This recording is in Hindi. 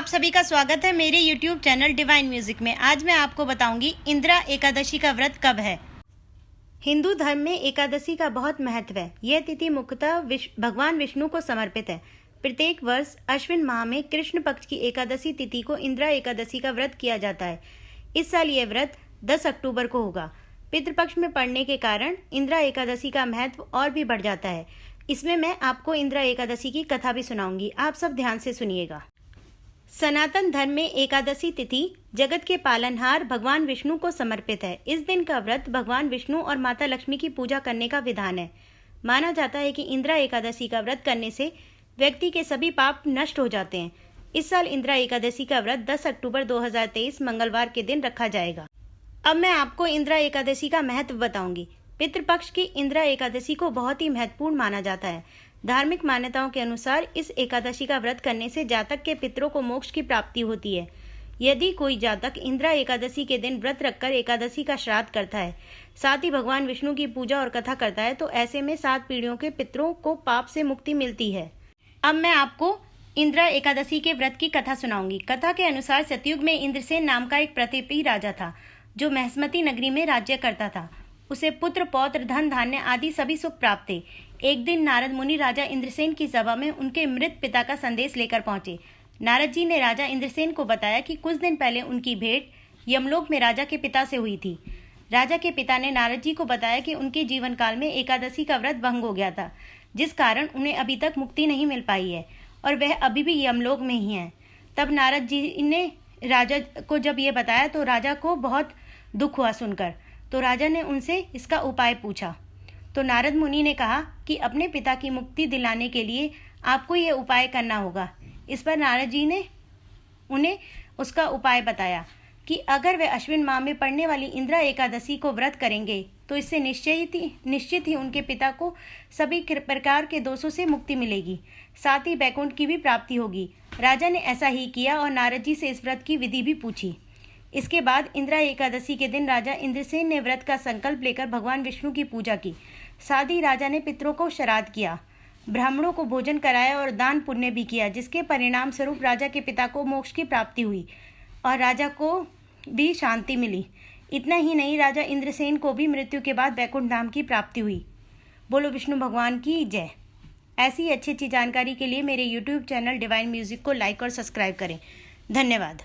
आप सभी का स्वागत है मेरे YouTube चैनल डिवाइन म्यूजिक में। आज मैं आपको बताऊंगी इंदिरा एकादशी का व्रत कब है। हिंदू धर्म में एकादशी का बहुत महत्व है। यह तिथि मुख्यतः भगवान विष्णु को समर्पित है। प्रत्येक वर्ष अश्विन माह में कृष्ण पक्ष की एकादशी तिथि को इंदिरा एकादशी का व्रत किया जाता है। इस साल यह व्रत 10 अक्टूबर को होगा। पितृपक्ष में पड़ने के कारण इंदिरा एकादशी का महत्व और भी बढ़ जाता है। इसमें मैं आपको इंदिरा एकादशी की कथा भी सुनाऊंगी। आप सब ध्यान से सुनिएगा। सनातन धर्म में एकादशी तिथि जगत के पालनहार भगवान विष्णु को समर्पित है। इस दिन का व्रत भगवान विष्णु और माता लक्ष्मी की पूजा करने का विधान है। माना जाता है कि इंदिरा एकादशी का व्रत करने से व्यक्ति के सभी पाप नष्ट हो जाते हैं। इस साल इंदिरा एकादशी का व्रत 10 अक्टूबर 2023 मंगलवार के दिन रखा जाएगा। अब मैं आपको इंदिरा एकादशी का महत्व बताऊंगी। पितृपक्ष की इंदिरा एकादशी को बहुत ही महत्वपूर्ण माना जाता है। धार्मिक मान्यताओं के अनुसार इस एकादशी का व्रत करने से जातक के पितरों को मोक्ष की प्राप्ति होती है। यदि कोई जातक इंदिरा एकादशी के दिन व्रत रखकर एकादशी का श्राद्ध करता है, साथ ही भगवान विष्णु की पूजा और कथा करता है, तो ऐसे में 7 पीढ़ियों के पितरों को पाप से मुक्ति मिलती है। अब मैं आपको इंदिरा एकादशी के व्रत की कथा सुनाऊंगी। कथा के अनुसार सतयुग में इंद्रसेन नाम का एक प्रतापी राजा था, जो महस्मती नगरी में राज्य करता था। उसे पुत्र, पौत्र, धन धान्य आदि सभी सुख प्राप्त थे। एक दिन नारद मुनि राजा इंद्रसेन की सभा में उनके मृत पिता का संदेश लेकर पहुंचे। नारद जी ने राजा इंद्रसेन को बताया कि कुछ दिन पहले उनकी भेंट यमलोक में राजा के पिता से हुई थी। राजा के पिता ने नारद जी को बताया कि उनके जीवन काल में एकादशी का व्रत भंग हो गया था, जिस कारण उन्हें अभी तक मुक्ति नहीं मिल पाई है और वह अभी भी यमलोक में ही है। तब नारद जी ने राजा को जब ये बताया तो राजा को बहुत दुख हुआ सुनकर। तो राजा ने उनसे इसका उपाय पूछा। तो नारद मुनि ने कहा कि अपने पिता की मुक्ति दिलाने के लिए आपको ये उपाय करना होगा। इस पर नारद जी ने उन्हें उसका उपाय बताया कि अगर वे अश्विन माह में पड़ने वाली इंदिरा एकादशी को व्रत करेंगे तो इससे निश्चित ही उनके पिता को सभी प्रकार के दोषों से मुक्ति मिलेगी, साथ ही वैकुंठ की भी प्राप्ति होगी। राजा ने ऐसा ही किया और नारद जी से इस व्रत की विधि भी पूछी। इसके बाद इंदिरा एकादशी के दिन राजा इंद्रसेन ने व्रत का संकल्प लेकर भगवान विष्णु की पूजा की। साथ ही राजा ने पितरों को श्राद्ध किया, ब्राह्मणों को भोजन कराया और दान पुण्य भी किया, जिसके परिणाम स्वरूप राजा के पिता को मोक्ष की प्राप्ति हुई और राजा को भी शांति मिली। इतना ही नहीं, राजा इंद्रसेन को भी मृत्यु के बाद वैकुंठ धाम की प्राप्ति हुई। बोलो विष्णु भगवान की जय। ऐसी अच्छी जानकारी के लिए मेरे YouTube चैनल डिवाइन म्यूजिक को लाइक और सब्सक्राइब करें। धन्यवाद।